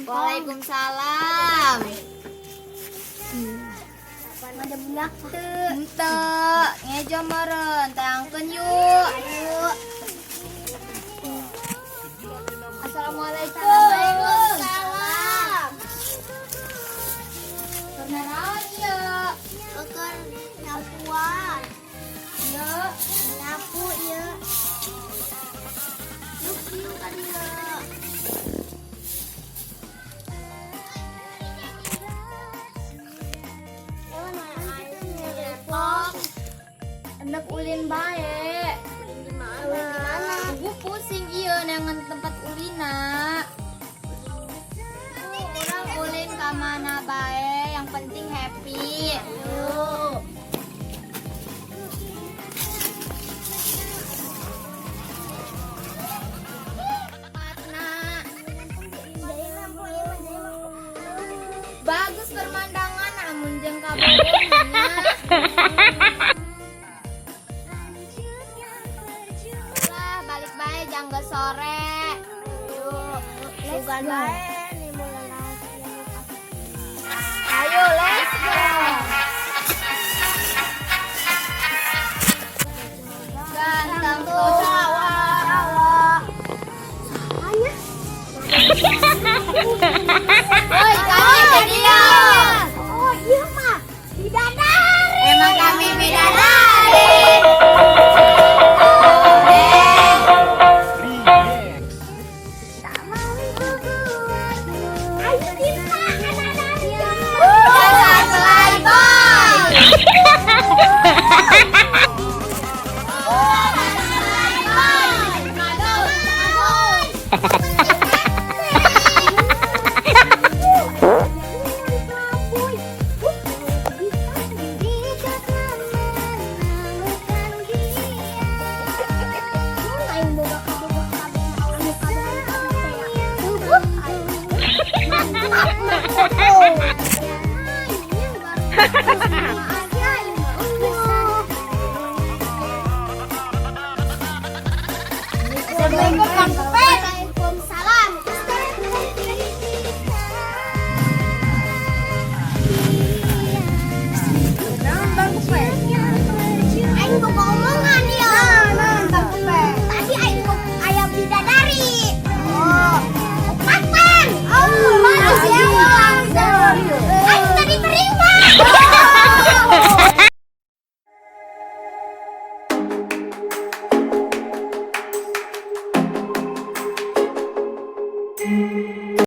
Waalaikumsalam. Ada budak Ente, ngejo meren, teangkeun yuk. Assalamualaikum. Waalaikumsalam. Kenalan yuk. Ukur nyapuan. Yuk. Nyapu ya. Yuk kan ya. Hendak ulin bae. Gimana? Gue pusing iya nangan tempat ulina. Orang ulin ke mana bae, yang penting happy. Yuk. Bagus pemandangan, namun jeung kabarnya. Lah balik bae jangga sore. Yuk, Bukan bae nih mulai ayo let's go. Ganteng tuh sawah. Woi, kami jadi ya. Oh iya mah bidadari. Emang kami bidadari. Ayo kita bidadari. Dasar playboy. Assalamualaikum Kang